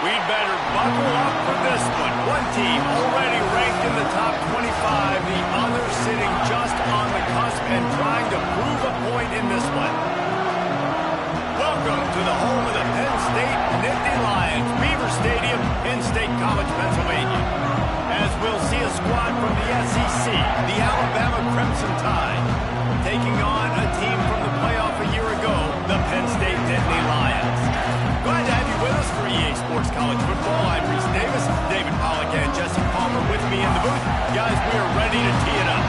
We'd better buckle up for this one. One team already ranked in the top 25, the other sitting just on the cusp and trying to prove a point in this one. Welcome to the home of the Penn State Nittany Lions, Beaver Stadium, Penn State College, Pennsylvania. As we'll see a squad from the SEC, the Alabama Crimson Tide, taking on a team from the playoff a year ago, the Penn State Nittany Lions. Glad to have you with us for EA Sports College Football. I'm Reese Davis, David Pollack, and Jesse Palmer with me in the booth. Guys, we are ready to tee it up.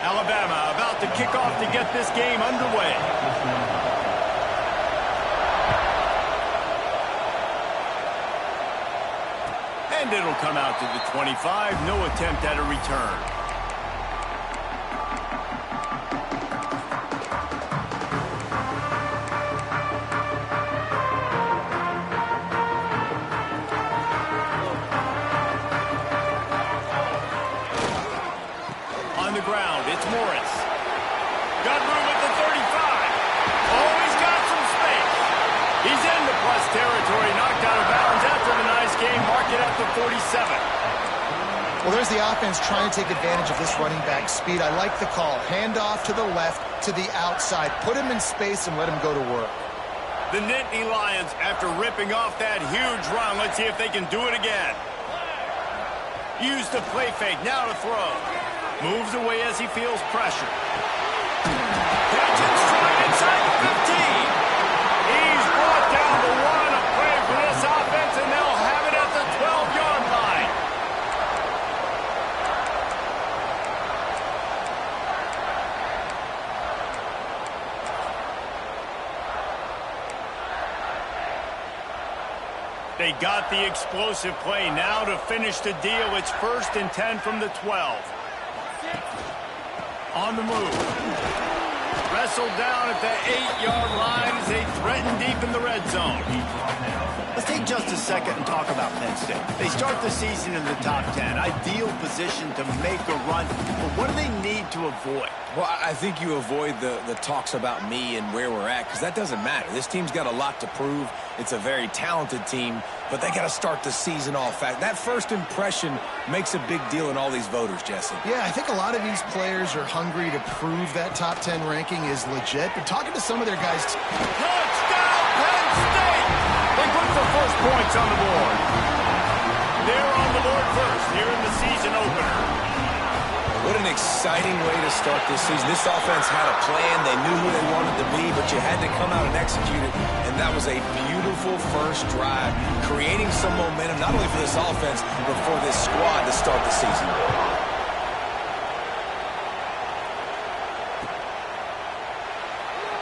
Alabama about to kick off to get this game underway. And it'll come out to the 25. No attempt at a return. On the ground, it's Morris. Got room at the 35. Oh, he's got some space. He's into plus territory, knocked out of bounds after the nice game. Mark it at the 47. Well, there's the offense trying to take advantage of this running back speed. I like the call. Hand off to the left, to the outside. Put him in space and let him go to work. The Nittany Lions, after ripping off that huge run, let's see if they can do it again. Used the play fake, now to throw. Moves away as he feels pressure. Catch and stride inside the 15. He's brought down the one of play for this offense, and they'll have it at the 12-yard line. They got the explosive play. Now to finish the deal, it's 1st and 10 from the 12. On the move. Wrestled down at the 8-yard line as they threaten deep in the red zone. Let's take just a second and talk about Penn State. They start the season in the top 10. Ideal position to make a run. But what do they need to avoid? Well, I think you avoid the talks about me and where we're at, because that doesn't matter. This team's got a lot to prove. It's a very talented team, but they got to start the season off. That first impression makes a big deal in all these voters, Jesse. Yeah, I think a lot of these players are hungry to prove that top 10 ranking is legit, but talking to some of their guys... Touchdown, Penn State! They put the first points on the board. They're on the board first here in the season opener. What an exciting way to start this season. This offense had a plan. They knew who they wanted to be, but you had to come out and execute it. And that was a beautiful first drive, creating some momentum, not only for this offense, but for this squad to start the season.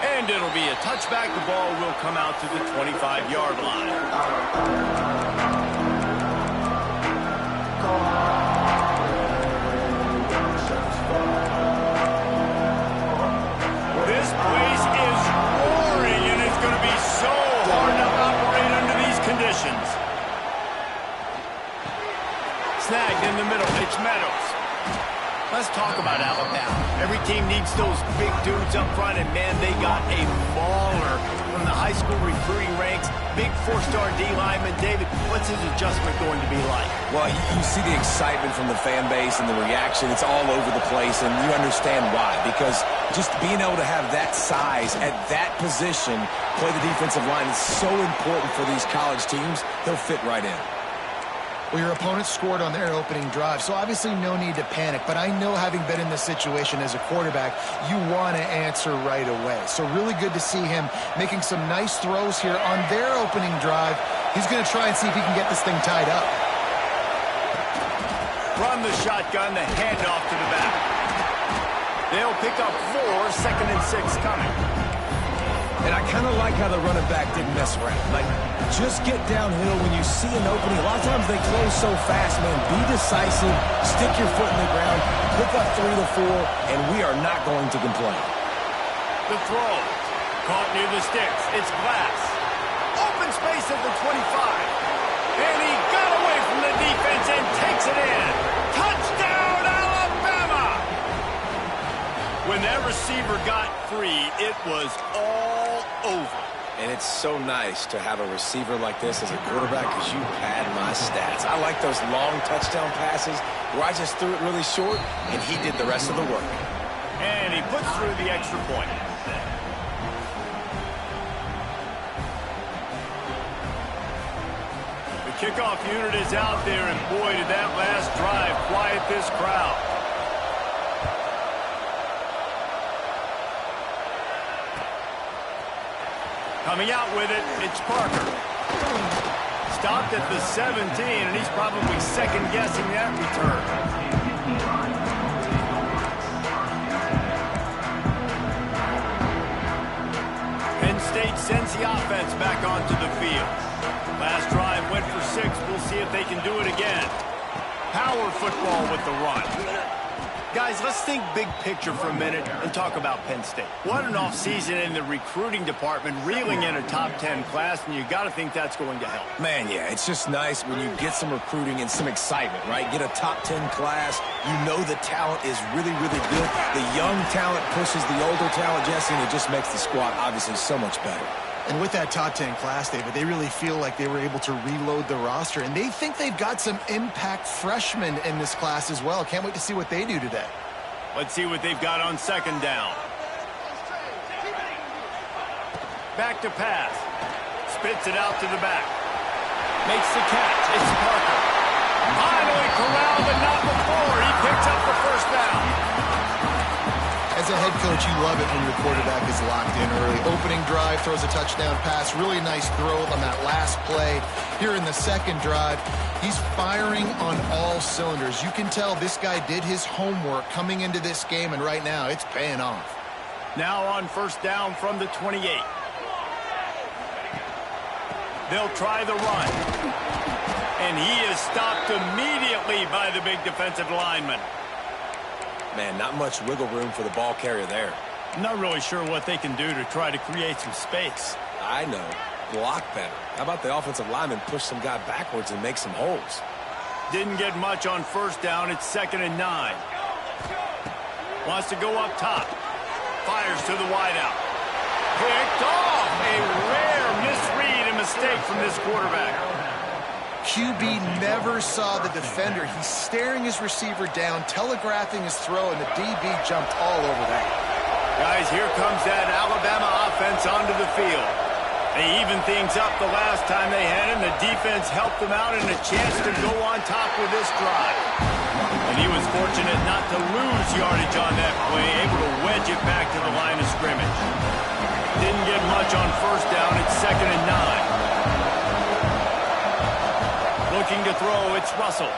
And it'll be a touchback. The ball will come out to the 25-yard line. This place is roaring, and it's going to be so hard to operate under these conditions. Snagged in the middle. It's Meadows. Let's talk about Alabama. Every team needs those big dudes up front, and man, they got a baller from the high school recruiting ranks. Big 4-star D lineman. David, what's his adjustment going to be like? Well, you see the excitement from the fan base and the reaction. It's all over the place, and you understand why. Because just being able to have that size at that position, play the defensive line, is so important for these college teams. They'll fit right in. Well, your opponent scored on their opening drive, so obviously no need to panic. But I know, having been in this situation as a quarterback, you want to answer right away. So really good to see him making some nice throws here on their opening drive. He's going to try and see if he can get this thing tied up. Run the shotgun, the handoff to the back. They'll pick up 4, 2nd and 6 coming. And I kind of like how the running back didn't mess around. Like, just get downhill when you see an opening. A lot of times they close so fast, man. Be decisive, stick your foot in the ground, pick up 3 to 4, and we are not going to complain. The throw. Caught near the sticks. It's Glass. Open space at the 25. And he got away from the defense and takes it in. Touchdown, Alabama! When that receiver got free, it was all over. And it's so nice to have a receiver like this as a quarterback because you pad my stats. I like those long touchdown passes where I just threw it really short and he did the rest of the work. And he puts through the extra point. The kickoff unit is out there, and boy, did that last drive quiet this crowd. Coming out with it, it's Parker. Stopped at the 17, and he's probably second-guessing that return. Penn State sends the offense back onto the field. Last drive went for 6. We'll see if they can do it again. Power football with the run. Guys, let's think big picture for a minute and talk about Penn State. What an offseason in the recruiting department, reeling in a top 10 class, and you got to think that's going to help. Man, yeah, it's just nice when you get some recruiting and some excitement, right? Get a top 10 class. You know the talent is really, really good. The young talent pushes the older talent, Jesse, and it just makes the squad obviously so much better. And with that top 10 class, David, they really feel like they were able to reload the roster. And they think they've got some impact freshmen in this class as well. Can't wait to see what they do today. Let's see what they've got on second down. Back to pass. Spits it out to the back. Makes the catch. It's Parker. Finally corralled, but not before. He picks up the first down. As a head coach, you love it when your quarterback is locked in early. Opening drive, throws a touchdown pass. Really nice throw on that last play. Here in the second drive, he's firing on all cylinders. You can tell this guy did his homework coming into this game, and right now it's paying off. Now on first down from the 28. They'll try the run. And he is stopped immediately by the big defensive lineman. Man, not much wiggle room for the ball carrier there. I'm not really sure what they can do to try to create some space. I know. Block better. How about the offensive lineman push some guy backwards and make some holes? Didn't get much on first down. It's 2nd and 9. Wants to go up top. Fires to the wideout. Picked off. A rare misread and mistake from this quarterback. QB never saw the defender. He's staring his receiver down, telegraphing his throw, and the DB jumped all over that. Guys, here comes that Alabama offense onto the field. They evened things up the last time they had him. The defense helped them out and a chance to go on top with this drive. And he was fortunate not to lose yardage on that play, able to wedge it back to the line of scrimmage. Didn't get much on first down. It's 2nd and 9. Looking to throw, it's Russell.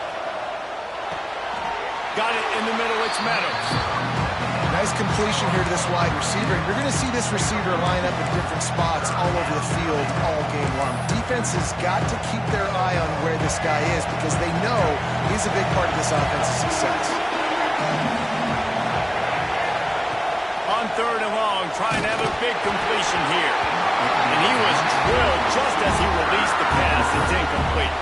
Got it in the middle, it's Meadows. Nice completion here to this wide receiver. You're going to see this receiver line up in different spots all over the field all game long. Defense has got to keep their eye on where this guy is because they know he's a big part of this offense's success. On 3rd and long, trying to have a big completion here. And he was drilled just as he released the pass. It's incomplete.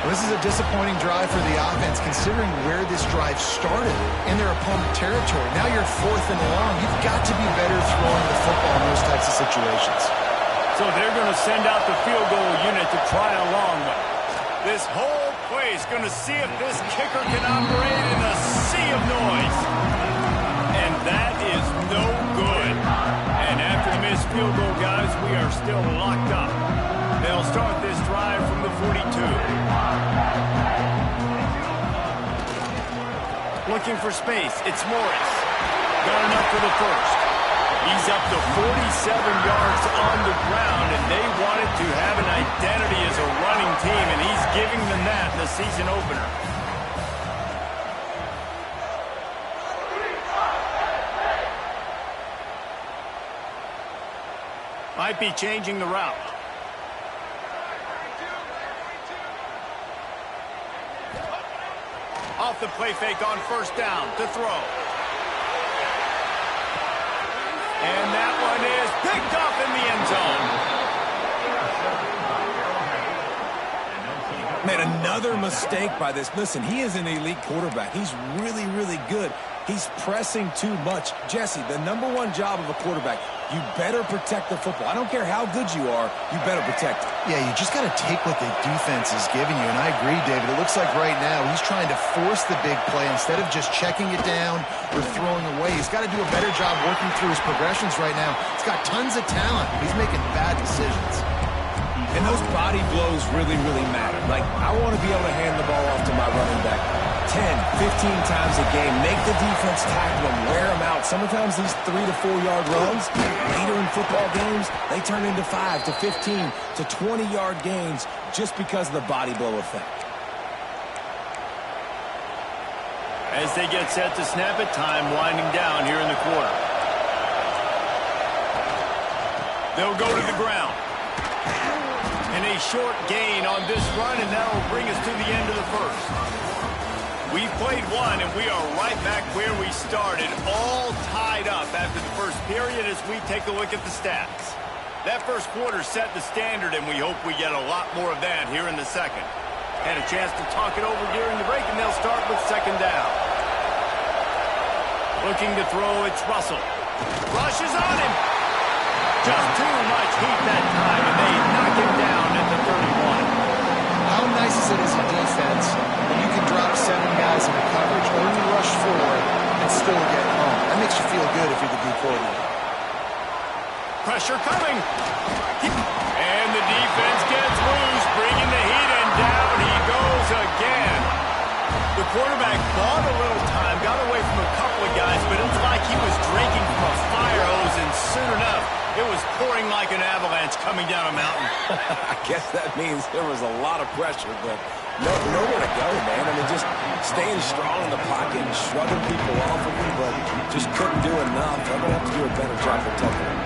Well, this is a disappointing drive for the offense considering where this drive started in their opponent territory. Now you're 4th and long. You've got to be better throwing the football in those types of situations. So they're going to send out the field goal unit to try a long one. This whole play is going to see if this kicker can operate in a sea of noise. And that is no good. And after the missed field goal, guys, we are still locked up. They'll start this drive from the 42. Looking for space. It's Morris. Got enough for the first. He's up to 47 yards on the ground, and they wanted to have an identity as a running team, and he's giving them that in the season opener. Might be changing the route. Off the play fake on first down to throw. And that one is picked up in the end zone. Man, another mistake by this. Listen, he is an elite quarterback. He's really, really good. He's pressing too much. Jesse, the #1 job of a quarterback, you better protect the football. I don't care how good you are, you better protect it. Yeah, you just got to take what the defense is giving you, and I agree, David. It looks like right now he's trying to force the big play instead of just checking it down or throwing away. He's got to do a better job working through his progressions right now. He's got tons of talent. He's making bad decisions. And those body blows really, really matter. Like, I want to be able to hand the ball off to my running back 10, 15 times a game. Make the defense tackle them, wear them out. Sometimes these 3 to 4 yard runs, later in football games, they turn into 5 to 15 to 20 yard gains just because of the body blow effect. As they get set to snap it, time winding down here in the quarter. They'll go to the ground. And a short gain on this run, and that will bring us to the end of the first. We've played one, and we are right back where we started, all tied up after the first period as we take a look at the stats. That first quarter set the standard, and we hope we get a lot more of that here in the second. Had a chance to talk it over during the break, and they'll start with second down. Looking to throw, it's Russell. Rushes on him. Just too much heat that time, and they knock him down at the 31. How nice is it as a defense when you can drop 7 guys in coverage, only rush 4, and still get home? That makes you feel good if you're the D coordinator. Pressure coming. And the defense gets loose, bringing the heat, and down he goes again. The quarterback bought a little time, got away from a couple of guys, but it's like he was drinking from a fire hose, and soon enough, it was pouring like an avalanche coming down a mountain. I guess that means there was a lot of pressure, but nowhere to go, man. I mean, just staying strong in the pocket and shrugging people off of him, but just couldn't do enough. I'm going to have to do a better job protecting him.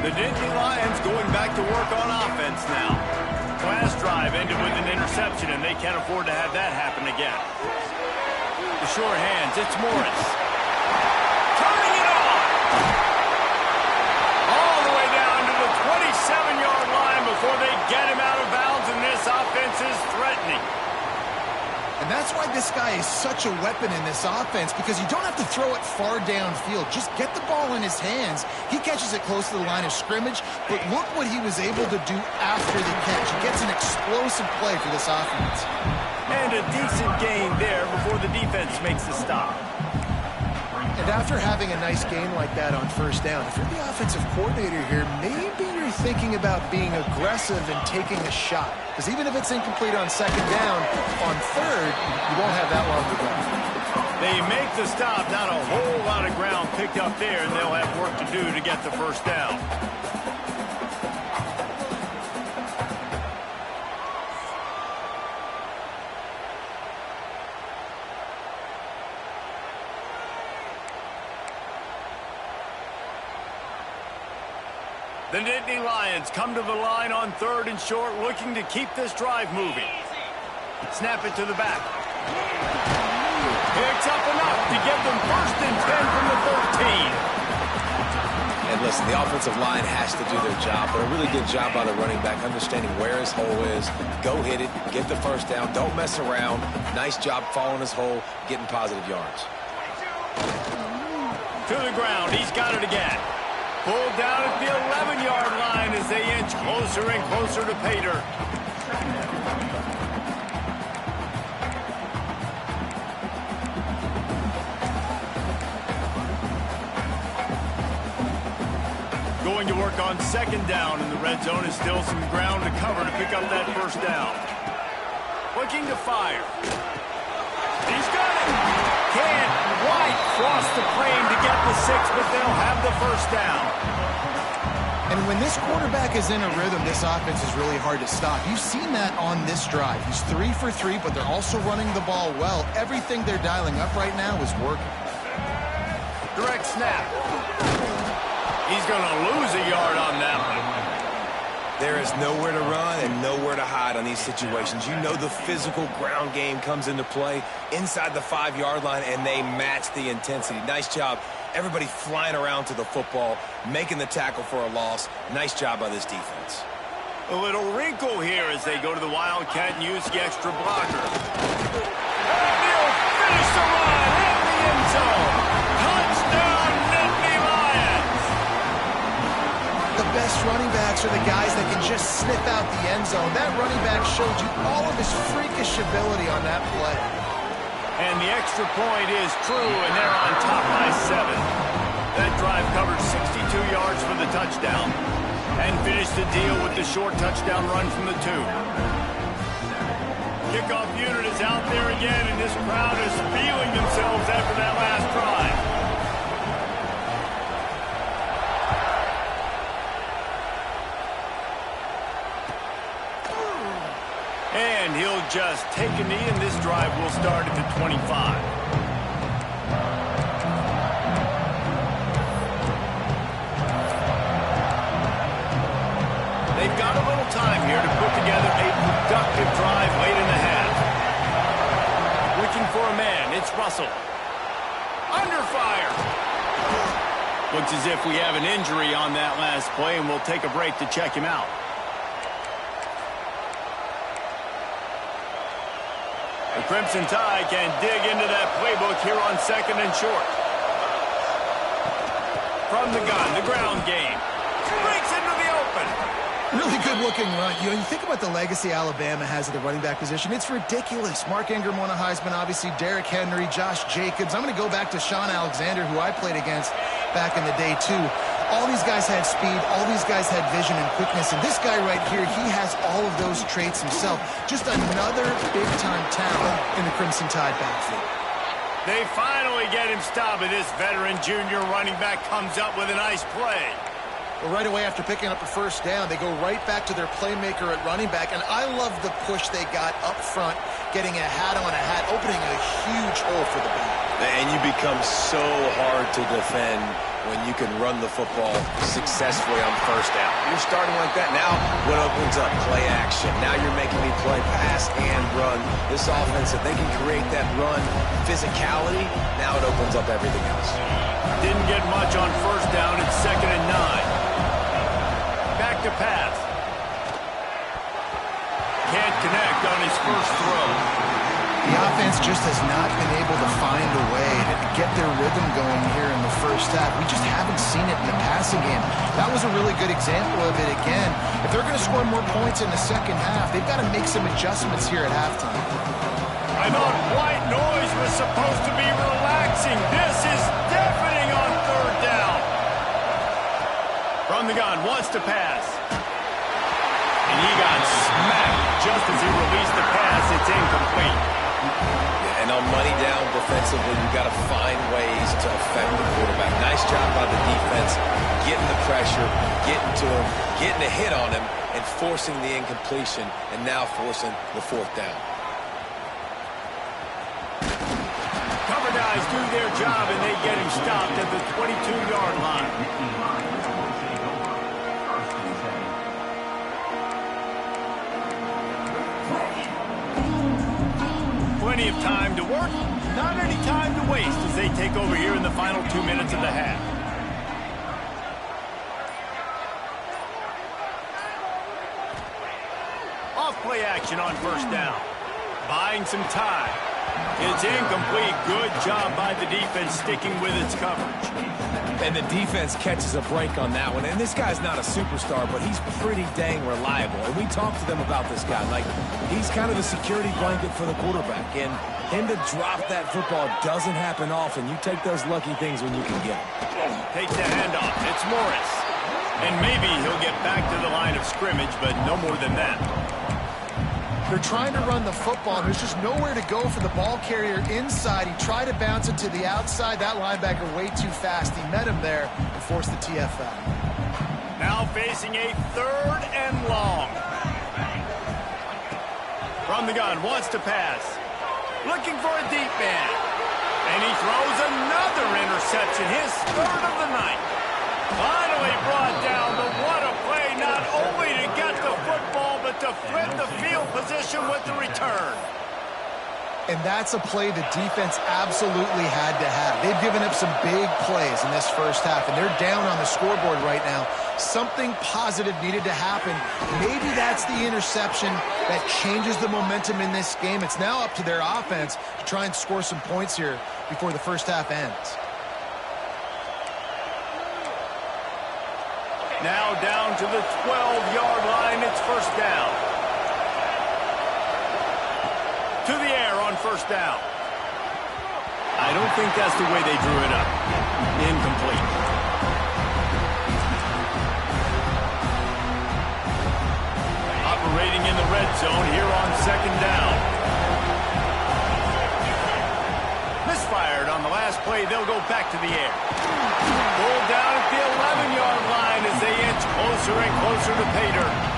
The Nittany Lions going back to work on offense now. Last drive ended with an interception, and they can't afford to have that happen again. The short hands, it's Morris. Turning it on! All the way down to the 27-yard line before they get him out of bounds, and this offense is threatening. And that's why this guy is such a weapon in this offense, because you don't have to throw it far downfield. Just get the ball in his hands. He catches it close to the line of scrimmage, but look what he was able to do after the catch. He gets an explosive play for this offense. And a decent gain there before the defense makes the stop. And after having a nice game like that on first down, if you're the offensive coordinator here, maybe you're thinking about being aggressive and taking a shot. Because even if it's incomplete on second down, on third, you won't have that long to go. They make the stop, not a whole lot of ground picked up there, and they'll have work to do to get the first down. The Nittany Lions come to the line on third and short, looking to keep this drive moving. Snap it to the back. Picks up enough to get them first and 10 from the 13. And listen, the offensive line has to do their job, but a really good job by the running back, understanding where his hole is. Go hit it, get the first down, don't mess around. Nice job following his hole, getting positive yards. To the ground, he's got it again. Pulled down at the 11-yard line as they inch closer and closer to Pater. Going to work on second down, and the red zone is still some ground to cover to pick up that first down. Looking to fire. He's got it. Can't quite cross the plane to get the 6, but they'll have the first down. And when this quarterback is in a rhythm, this offense is really hard to stop. You've seen that on this drive. He's 3 for 3, but they're also running the ball well. Everything they're dialing up right now is working. Direct snap. He's going to lose a yard on that one. There is nowhere to run and nowhere to hide on these situations. You know the physical ground game comes into play inside the 5-yard line, and they match the intensity. Nice job. Everybody flying around to the football, making the tackle for a loss. Nice job by this defense. A little wrinkle here as they go to the Wildcat and use the extra blocker. And he'll finish the run in the end zone. Touchdown, Nittany Lions! The best running backs are the guys that can just sniff out the end zone. That running back showed you all of his freakish ability on that play. And the extra point is true, and they're on top by 7. That drive covered 62 yards for the touchdown and finished the deal with the short touchdown run from the 2. Kickoff unit is out there again, and this crowd is feeling themselves after that last drive. And he'll just take a knee, and this drive will start at the 25. They've got a little time here to put together a productive drive late in the half. Looking for a man, it's Russell. Under fire. Looks as if we have an injury on that last play, and we'll take a break to check him out. The Crimson Tide can dig into that playbook here on 2nd and short. From the gun, the ground game. Breaks into the open. Really good-looking run. You think about the legacy Alabama has at the running back position. It's ridiculous. Mark Ingram won a Heisman, obviously. Derrick Henry, Josh Jacobs. I'm going to go back to Sean Alexander, who I played against back in the day, too. All these guys had speed. All these guys had vision and quickness. And this guy right here, he has all of those traits himself. Just another big-time talent in the Crimson Tide backfield. They finally get him stopped, and this veteran junior running back comes up with a nice play. Well, right away after picking up a first down, they go right back to their playmaker at running back. And I love the push they got up front, getting a hat on a hat, opening a huge hole for the back. And you become so hard to defend when you can run the football successfully on first down. You're starting like that. Now, what opens up? Play action. Now you're making me play pass and run. This offense, if they can create that run physicality, now it opens up everything else. Didn't get much on first down. It's 2nd and 9. Back to pass. Can't connect on his first throw. The offense just has not been able to find a way to get their rhythm going here in the first half. We just haven't seen it in the passing game. That was a really good example of it again. If they're going to score more points in the second half, they've got to make some adjustments here at halftime. I thought white noise was supposed to be relaxing. This is deafening on 3rd down. From the gun, wants to pass. And he got smacked just as he released the pass. It's incomplete. Yeah, and on money down defensively, you've got to find ways to affect the quarterback. Nice job by the defense, getting the pressure, getting to him, getting a hit on him, and forcing the incompletion, and now forcing the 4th down. Cover guys do their job, and they get him stopped at the 22-yard line. Plenty of time to work, not any time to waste as they take over here in the final 2 minutes of the half. Off play action on first down. Buying some time. It's incomplete. Good job by the defense sticking with its coverage. And the defense catches a break on that one. And this guy's not a superstar, but he's pretty dang reliable. And we talked to them about this guy. Like, he's kind of the security blanket for the quarterback. And him to drop that football doesn't happen often. You take those lucky things when you can get them. Takes the handoff. It's Morris. And maybe he'll get back to the line of scrimmage, but no more than that. They're trying to run the football. There's just nowhere to go for the ball carrier inside. He tried to bounce it to the outside. That linebacker way too fast. He met him there and forced the TFL. Now facing a 3rd and long. From the gun, wants to pass. Looking for a deep man. And he throws another interception, his 3rd of the night. Finally brought down, but what a play, not only to get the football, but to flip the field position with the return. And that's a play the defense absolutely had to have. They've given up some big plays in this first half, and they're down on the scoreboard right now. Something positive needed to happen. Maybe that's the interception that changes the momentum in this game. It's now up to their offense to try and score some points here before the first half ends. Now down to the 12-yard line, it's first down. To the air on first down. I don't think that's the way they drew it up. Incomplete. Operating in the red zone here on second down. Misfired on the last play. They'll go back to the air. Pulled down at the 11-yard line as they inch closer and closer to pay dirt.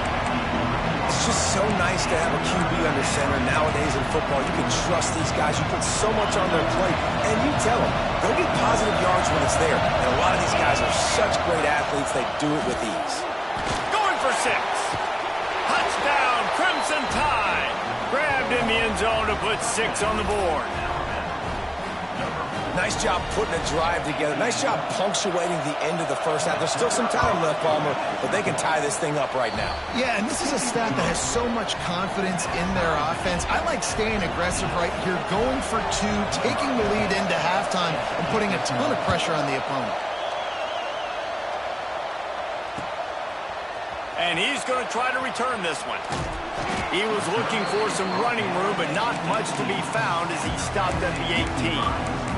It's just so nice to have a QB under center nowadays in football. You can trust these guys. You put so much on their plate. And you tell them, go get positive yards when it's there. And a lot of these guys are such great athletes, they do it with ease. Going for 6. Touchdown, Crimson Tide. Grabbed in the end zone to put 6 on the board. Nice job putting a drive together. Nice job punctuating the end of the first half. There's still some time left, Palmer, but they can tie this thing up right now. Yeah, and this is a staff that has so much confidence in their offense. I like staying aggressive right here, going for 2, taking the lead into halftime, and putting a ton of pressure on the opponent. And he's going to try to return this one. He was looking for some running room, but not much to be found as he stopped at the 18.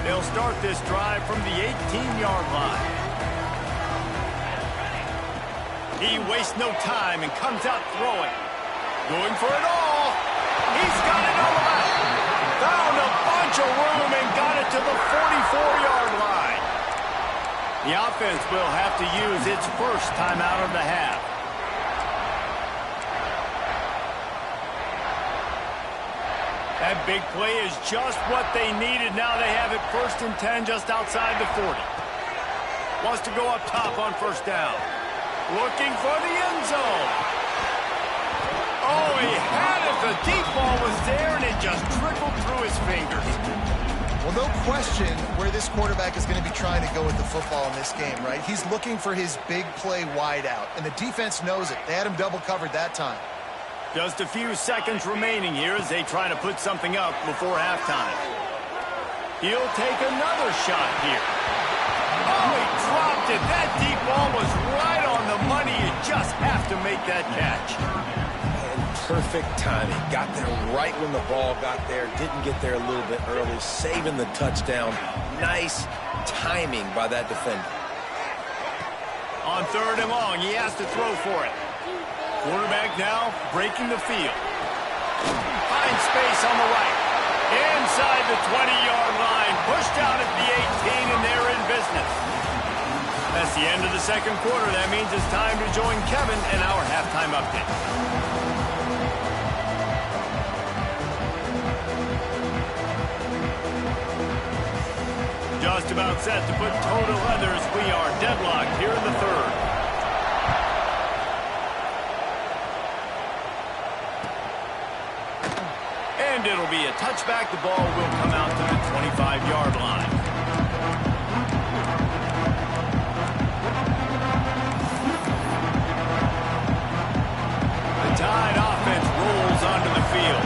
They'll start this drive from the 18-yard line. He wastes no time and comes out throwing. Going for it all. He's got it all out. Found a bunch of room and got it to the 44-yard line. The offense will have to use its first timeout of the half. That big play is just what they needed. Now they have it 1st and 10 just outside the 40. Wants to go up top on first down. Looking for the end zone. Oh, he had it. The deep ball was there, and it just trickled through his fingers. Well, no question where this quarterback is going to be trying to go with the football in this game, right? He's looking for his big play wide out, and the defense knows it. They had him double covered that time. Just a few seconds remaining here as they try to put something up before halftime. He'll take another shot here. Oh, he dropped it. That deep ball was right on the money. You just have to make that catch. And perfect timing. Got there right when the ball got there. Didn't get there a little bit early. Saving the touchdown. Nice timing by that defender. On 3rd and long, he has to throw for it. Quarterback now breaking the field. Finds space on the right. Inside the 20-yard line. Pushed out at the 18, and they're in business. That's the end of the second quarter. That means it's time to join Kevin in our halftime update. Just about set to put toe to leather as we are deadlocked here in the 3rd. And it'll be a touchback. The ball will come out to the 25-yard line. The Tide offense rolls onto the field.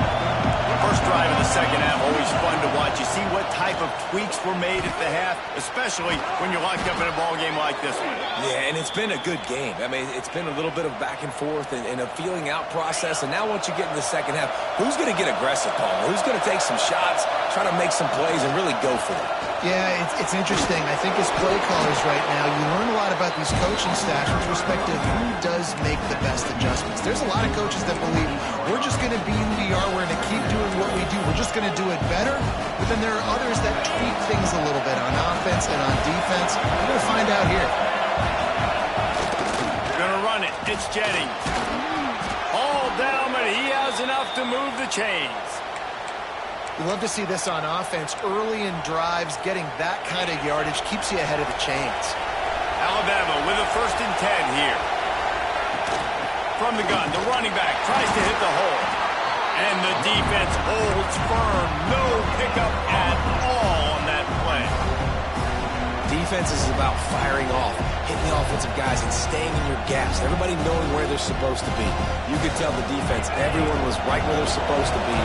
First drive of the second half, always fun to watch. You see what type of tweaks were made at the half, especially when you're locked up in a ball game like this one. Yeah, and it's been a good game. I mean, it's been a little bit of back and forth and a feeling out process. And now once you get in the second half, who's going to get aggressive, Paul? Who's going to take some shots, try to make some plays, and really go for them? Yeah, it's interesting. I think as play callers right now, you learn a lot about these coaching staffs with respect to who does make the best adjustments. There's a lot of coaches that believe we're just going to be who we are. We're going to keep doing what we do. We're just going to do it better. But then there are others that tweak things a little bit on offense and on defense. We're going to find out here. Going to run it. It's Jennings. All down, but he has enough to move the chains. You love to see this on offense. Early in drives, getting that kind of yardage keeps you ahead of the chains. Alabama with a 1st and 10 here. From the gun, the running back tries to hit the hole. And the defense holds firm. No pickup at all on that play. Defense is about firing off, hitting the offensive guys, and staying in your gaps. Everybody knowing where they're supposed to be. You could tell the defense, everyone was right where they're supposed to be,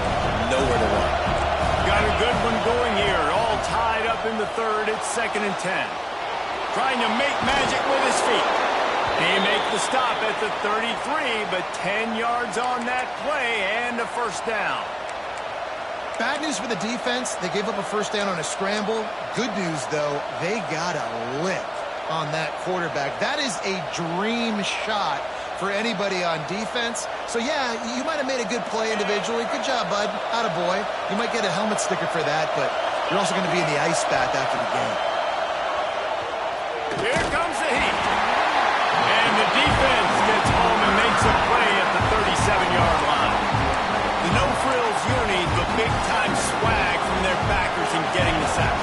nowhere to run. Got a good one going here. All tied up in the 3rd. It's 2nd and 10. Trying to make magic with his feet. He makes the stop at the 33, but 10 yards on that play and a 1st down. Bad news for the defense. They gave up a 1st down on a scramble. Good news, though, they got a lick on that quarterback. That is a dream shot for anybody on defense. So, yeah, you might have made a good play individually. Good job, bud. Attaboy. You might get a helmet sticker for that, but you're also going to be in the ice bath after the game. Here comes the heat. And the defense gets home and makes a play at the 37-yard line. The no-frills uni, the big-time swag from their backers in getting the sack.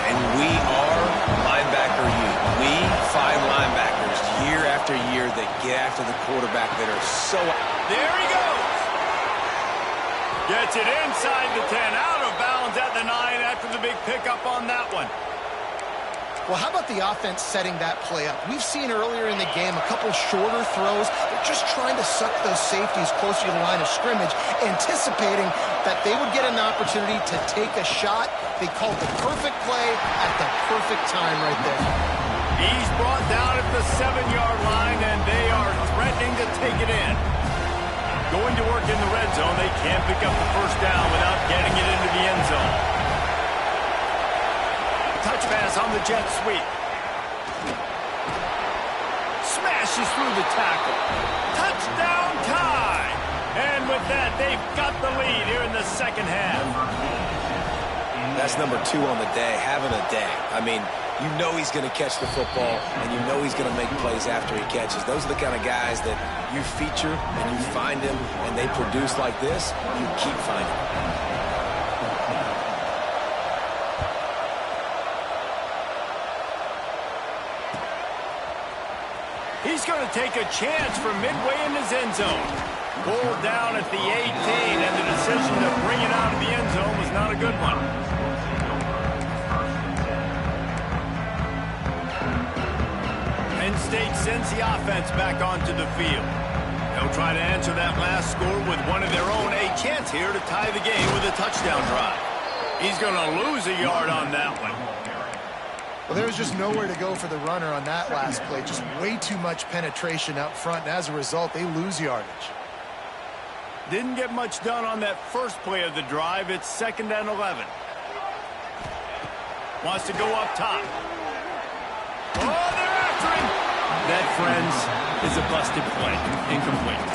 And we are linebacker unit. We find linebackers year after year that get after the quarterback that are so... There he goes. Gets it inside the 10, out of bounds at the 9 after the big pickup on that one. Well, how about the offense setting that play up? We've seen earlier in the game a couple shorter throws. They're just trying to suck those safeties closer to the line of scrimmage, anticipating that they would get an opportunity to take a shot. They called the perfect play at the perfect time right there. He's brought down at the 7-yard line, and they are threatening to take it in. Going to work in the red zone, they can't pick up the 1st down without getting it into the end zone. Touch pass on the jet sweep. Smashes through the tackle. Touchdown tie. And with that, they've got the lead here in the 2nd half. That's number 2 on the day, having a day. I mean, you know he's going to catch the football, and you know he's going to make plays after he catches. Those are the kind of guys that you feature and you find them, and they produce like this, you keep finding them. He's going to take a chance from midway in his end zone. Pulled down at the 18, and the decision to bring it out of the end zone was not a good one. Penn State sends the offense back onto the field. They'll try to answer that last score with one of their own. A chance here to tie the game with a touchdown drive. He's going to lose a yard on that one. Well, there was just nowhere to go for the runner on that last play. Just way too much penetration up front, and as a result, they lose yardage. Didn't get much done on that first play of the drive. It's 2nd and 11. Wants to go up top. Oh, they're after him. That, friends, is a busted play. Incomplete.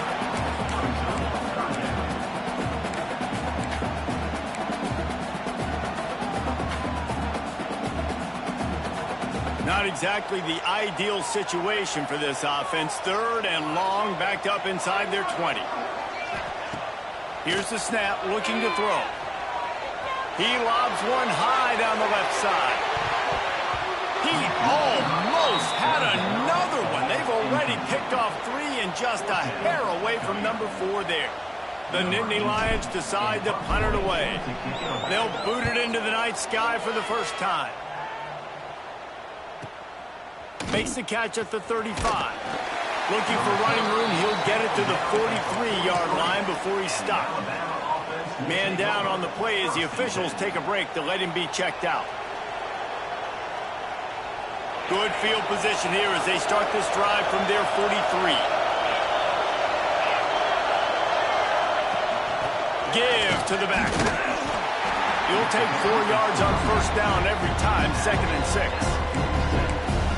Not exactly the ideal situation for this offense. 3rd and long, backed up inside their 20. Here's the snap, looking to throw. He lobs one high down the left side. He almost had another one. They've already picked off 3 and just a hair away from number 4 there. The Nittany Lions decide to punt it away. They'll boot it into the night sky for the first time. Makes the catch at the 35. Looking for running room, he'll get it to the 43-yard line before he's stopped. Man down on the play as the officials take a break to let him be checked out. Good field position here as they start this drive from their 43. Give to the back. You'll take 4 yards on first down every time, 2nd and 6.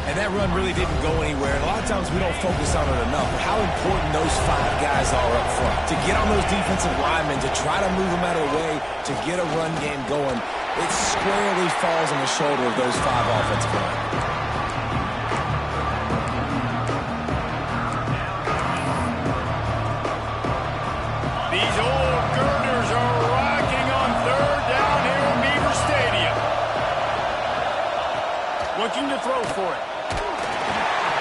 And that run really didn't go anywhere. And a lot of times we don't focus on it enough. But how important those 5 guys are up front. To get on those defensive linemen, to try to move them out of the way, to get a run game going, it squarely falls on the shoulder of those 5 offensive linemen. These old girders are rocking on 3rd down here in Beaver Stadium. Looking to throw for it.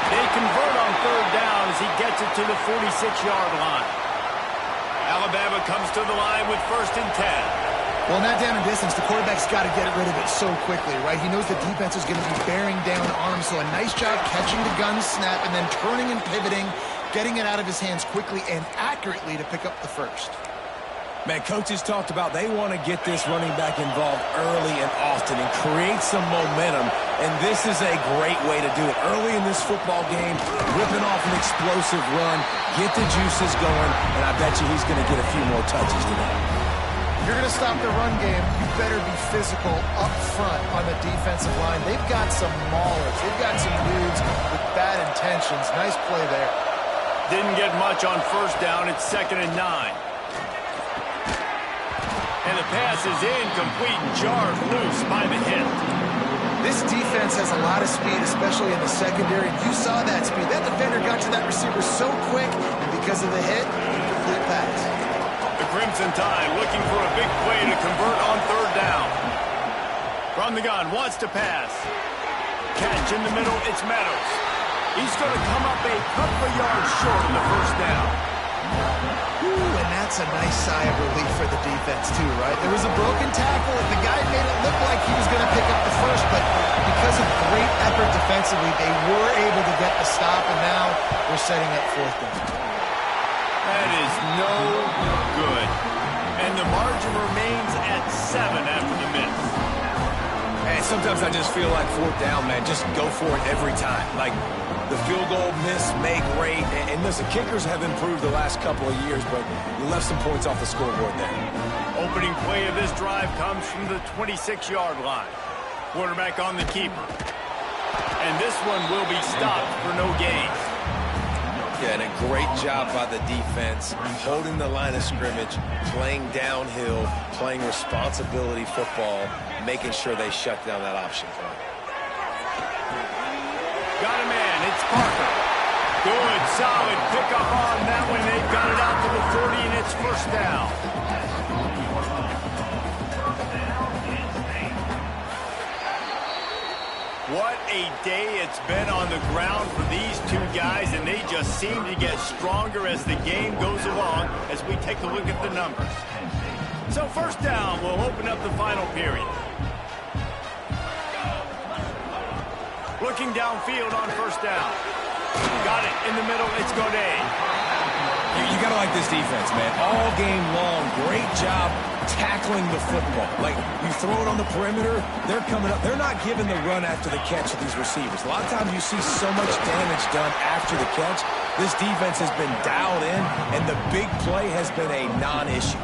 They convert on 3rd down as he gets it to the 46-yard line. Alabama comes to the line with 1st and 10. Well, in that down and distance, the quarterback's got to get rid of it so quickly, right? He knows the defense is going to be bearing down on him, so a nice job catching the gun snap and then turning and pivoting, getting it out of his hands quickly and accurately to pick up the 1st. Man, coaches talked about they want to get this running back involved early and often and create some momentum, and this is a great way to do it. Early in this football game, ripping off an explosive run, get the juices going, and I bet you he's going to get a few more touches today. If you're going to stop the run game, you better be physical up front on the defensive line. They've got some maulers. They've got some dudes with bad intentions. Nice play there. Didn't get much on 1st down. It's 2nd and 9. And the pass is incomplete, jarred loose by the hit. This defense has a lot of speed, especially in the secondary. You saw that speed. That defender got to that receiver so quick, and because of the hit, incomplete pass. The Crimson Tide looking for a big play to convert on 3rd down. From the gun, wants to pass. Catch in the middle, it's Meadows. He's going to come up a couple of yards short of the 1st down. Ooh, and that's a nice sigh of relief for the defense, too, right? There was a broken tackle. The guy made it look like he was going to pick up the 1st, but because of great effort defensively, they were able to get the stop, and now we're setting up 4th down. That is no good. And the margin remains at 7 after the miss. And sometimes I just feel like 4th down, man, just go for it every time. Like, the field goal miss, make great. And listen, kickers have improved the last couple of years, but you left some points off the scoreboard there. Opening play of this drive comes from the 26-yard line. Quarterback on the keeper. And this one will be stopped for no gain. Yeah, and a great job by the defense, holding the line of scrimmage, playing downhill, playing responsibility football, making sure they shut down that option play. Got a man, it's Parker. Good, solid pickup on that one. They've got it out to the 40, and it's 1st down. What a day it's been on the ground for these 2 guys, and they just seem to get stronger as the game goes along as we take a look at the numbers. So 1st down will open up the final period. Looking downfield on 1st down. Got it in the middle. It's Godet. You got to like this defense, man. All game long, great job tackling the football. Like, you throw it on the perimeter, they're coming up. They're not giving the run after the catch to these receivers. A lot of times you see so much damage done after the catch. This defense has been dialed in, and the big play has been a non-issue.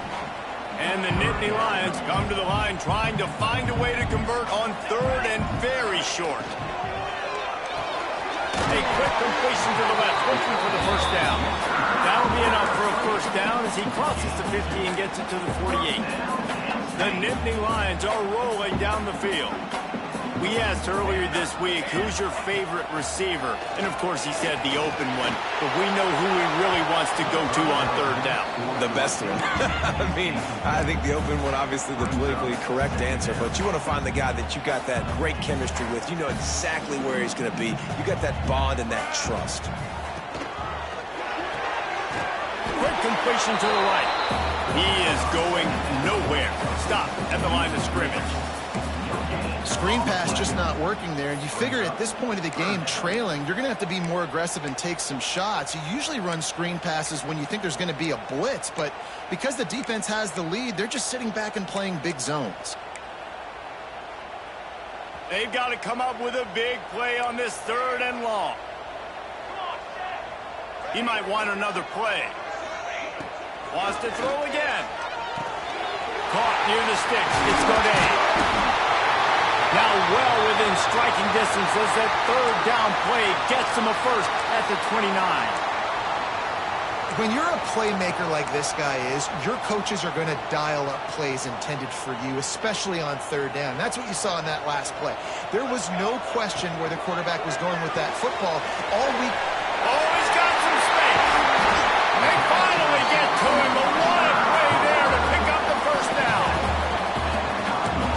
And the Nittany Lions come to the line trying to find a way to convert on 3rd and very short. A quick completion to the left, looking for the 1st down. That'll be enough for a 1st down as he crosses the 50 and gets it to the 48. The Nittany Lions are rolling down the field. We asked earlier this week, who's your favorite receiver? And of course he said the open one, but we know who he really wants to go to on 3rd down. The best one. I mean, I think the open one, obviously the politically correct answer, but you want to find the guy that you got that great chemistry with. You know exactly where he's going to be. You got that bond and that trust. Quick completion to the right. He is going nowhere. Stop at the line of scrimmage. Screen pass just not working there. You figure at this point of the game, trailing, you're going to have to be more aggressive and take some shots. You usually run screen passes when you think there's going to be a blitz, but because the defense has the lead, they're just sitting back and playing big zones. They've got to come up with a big play on this 3rd and long. He might want another play. Wants to throw again. caught near the sticks. It's Godet. Now well within striking distance as that third down play gets them a first at the 29. When you're a playmaker like this guy is, your coaches are going to dial up plays intended for you, especially on third down. That's what you saw in that last play. There was no question where the quarterback was going with that football all week. Oh, he's got some space. They finally get to him, but what a play there to pick up the first down.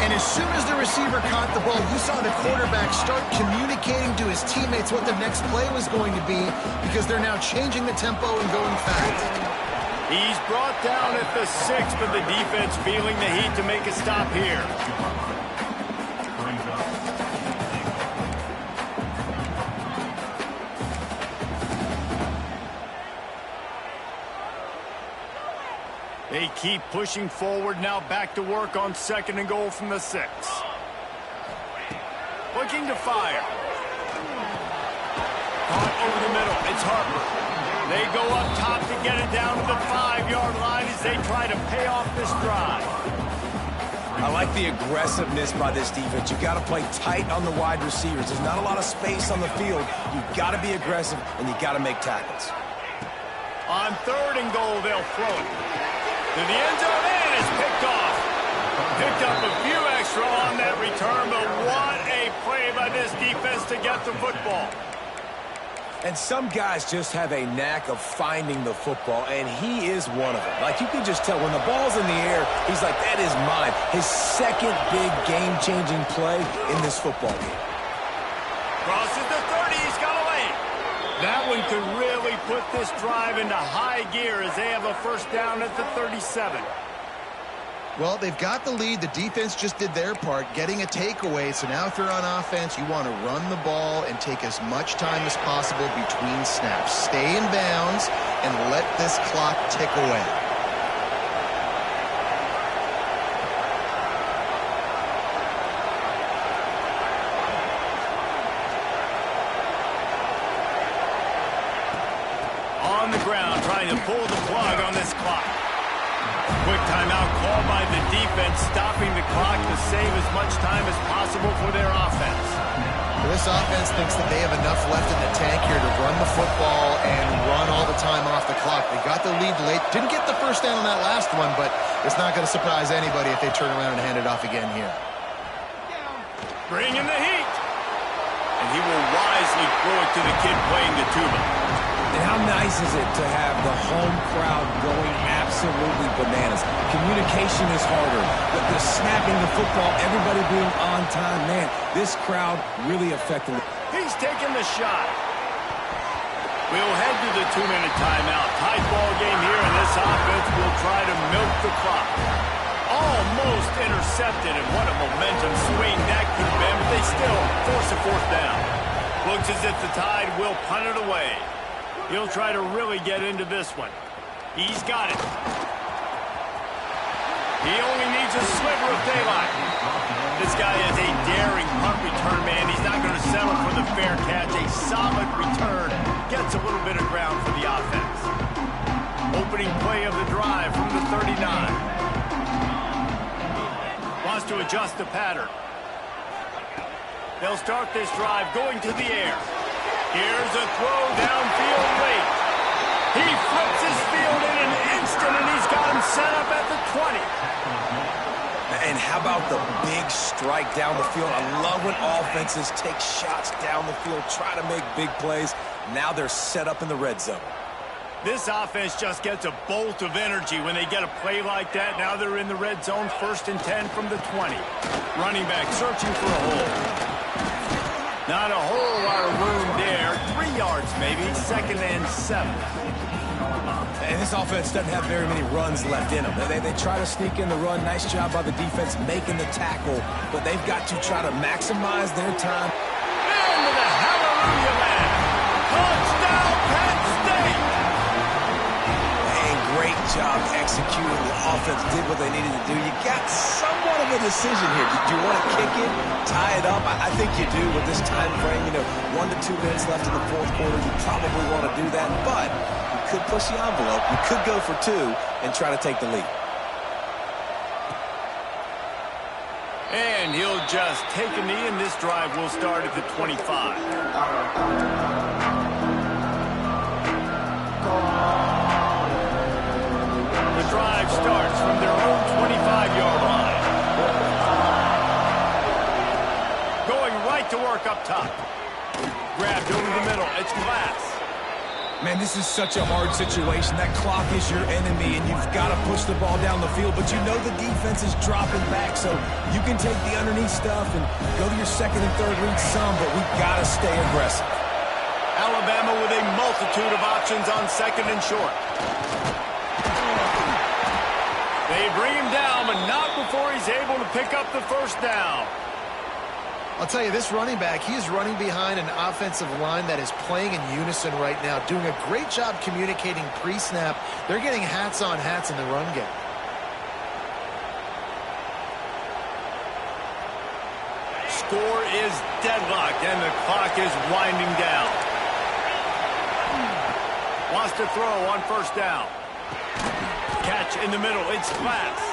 And as soon as the receiver caught the ball, you saw the quarterback start communicating to his teammates what the next play was going to be because they're now changing the tempo and going fast. He's brought down at the 6, but the defense feeling the heat to make a stop here. They keep pushing forward, now back to work on 2nd and goal from the 6. Looking to fire. Caught over the middle, it's Harper. They go up top to get it down to the 5-yard line as they try to pay off this drive. I like the aggressiveness by this defense. You got to play tight on the wide receivers. There's not a lot of space on the field. You got to be aggressive, and you got to make tackles. On 3rd and goal, they'll throw it. To the end zone, and it's picked off. Picked up a few extra on that return, but what a play by this defense to get the football. And some guys just have a knack of finding the football, and he is one of them. Like, you can just tell when the ball's in the air, he's like, that is mine. His second big game-changing play in this football game. Crosses the 30, he's got away. That one could really put this drive into high gear as they have a first down at the 37. Well, they've got the lead. The defense just did their part, getting a takeaway. So now if you're on offense, you want to run the ball and take as much time as possible between snaps. Stay in bounds and let this clock tick away. On the ground, trying to pull the plug on this clock. Quick timeout called by the defense, stopping the clock to save as much time as possible for their offense. Well, this offense thinks that they have enough left in the tank here to run the football and run all the time off the clock. They got the lead late. Didn't get the first down on that last one, but it's not going to surprise anybody if they turn around and hand it off again here. Bring in the heat. And he will wisely throw it to the kid playing the tuba. And how nice is it to have the home crowd going absolutely bananas? Communication is harder. The snapping the football, everybody being on time. Man, this crowd really affected it. He's taking the shot. We'll head to the 2-minute timeout. Tight ball game here, and this offense will try to milk the clock. Almost intercepted, and what a momentum swing that could have been, but they still force a fourth down. Looks as if the Tide will punt it away. He'll try to really get into this one. He's got it. He only needs a sliver of daylight. This guy is a daring punt return man. He's not going to settle for the fair catch. A solid return gets a little bit of ground for the offense. Opening play of the drive from the 39. Wants to adjust the pattern. They'll start this drive going to the air. Here's a throw downfield late. He flips his field in an instant, and he's got him set up at the 20. And how about the big strike down the field? I love when offenses take shots down the field, try to make big plays. Now they're set up in the red zone. This offense just gets a bolt of energy when they get a play like that. Now they're in the red zone, 1st and 10 from the 20. Running back searching for a hole. Not a whole lot of room there. 3 yards maybe, 2nd and 7. And this offense doesn't have very many runs left in them. They try to sneak in the run. Nice job by the defense making the tackle. But they've got to try to maximize their time. Into the hallelujah land. Touchdown, Penn State! And great job executing. The offense did what they needed to do. You got somewhat of a decision here. Do you want to kick it, tie it up? I think you do with this time frame. 1 to 2 minutes left in the 4th quarter. You probably want to do that, but you could push the envelope. You could go for 2 and try to take the lead. And he'll just take a knee, and this drive will start at the 25. The drive starts from their own 25-yard line. Going right to work up top. Grabbed over the middle. It's Glass. Man, this is such a hard situation. That clock is your enemy, and you've got to push the ball down the field. But you know the defense is dropping back, so you can take the underneath stuff and go to your second and third read some, but we've got to stay aggressive. Alabama with a multitude of options on second and short. They bring him down, but not before he's able to pick up the first down. I'll tell you, this running back, he is running behind an offensive line that is playing in unison right now, doing a great job communicating pre-snap. They're getting hats on hats in the run game. Score is deadlocked, and the clock is winding down. Wants to throw on first down. Catch in the middle. It's Glass.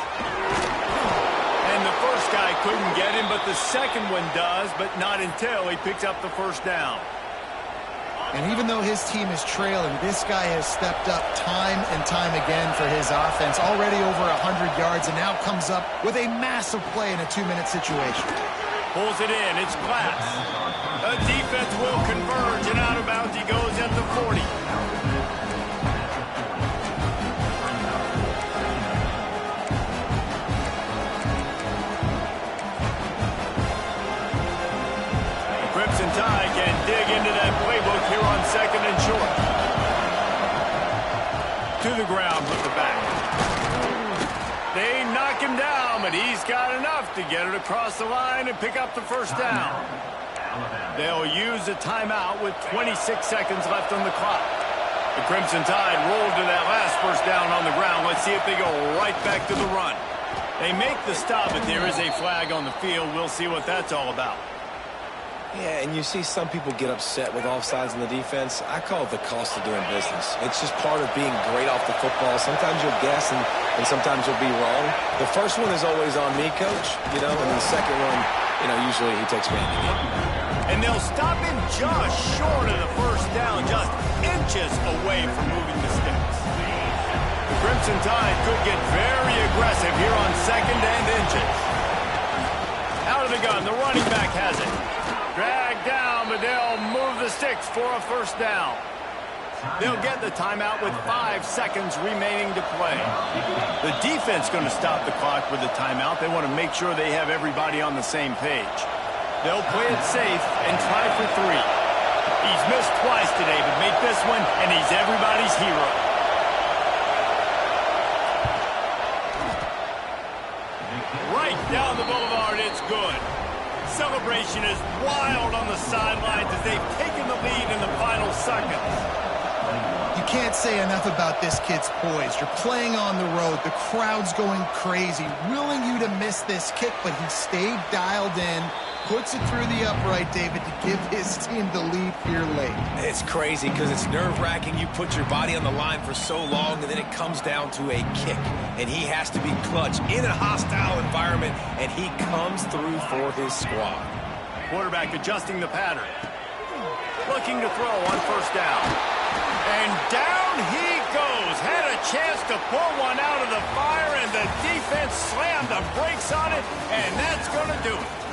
And the first guy couldn't get him, but the second one does, but not until he picks up the first down. And even though his team is trailing, this guy has stepped up time and time again for his offense. Already over 100 yards, and now comes up with a massive play in a 2-minute situation. Pulls it in. It's Glass. The defense will converge, and out of bounds he goes at the 40. Crimson Tide can dig into that playbook here on second and short. To the ground with the back. They knock him down, but he's got enough to get it across the line and pick up the first down. They'll use a timeout with 26 seconds left on the clock. The Crimson Tide rolled to that last first down on the ground. Let's see if they go right back to the run. They make the stop, but there is a flag on the field. We'll see what that's all about. Yeah, and you see some people get upset with offsides in the defense. I call it the cost of doing business. It's just part of being great off the football. Sometimes you'll guess, and sometimes you'll be wrong. The first one is always on me, Coach, and the second one, usually he takes me in the game. And they'll stop him just short of the first down, just inches away from moving the sticks. The Crimson Tide could get very aggressive here on second and inches. Out of the gun, the running back has it. Dragged down, but they'll move the sticks for a first down. They'll get the timeout with 5 seconds remaining to play. The defense going to stop the clock with the timeout. They want to make sure they have everybody on the same page. They'll play it safe and try for 3. He's missed twice today, but make this one, and he's everybody's hero. Right down the boulevard, it's good. Celebration is wild on the sidelines as they've taken the lead in the final seconds. You can't say enough about this kid's poise. You're playing on the road. The crowd's going crazy, willing you to miss this kick, but he stayed dialed in, puts it through the upright, David, to give his team the lead here late. It's crazy because it's nerve-wracking. You put your body on the line for so long, and then it comes down to a kick. And he has to be clutch in a hostile environment, and he comes through for his squad. Quarterback adjusting the pattern. Looking to throw on first down. And down he goes. Had a chance to pull one out of the fire, and the defense slammed the brakes on it, and that's going to do it.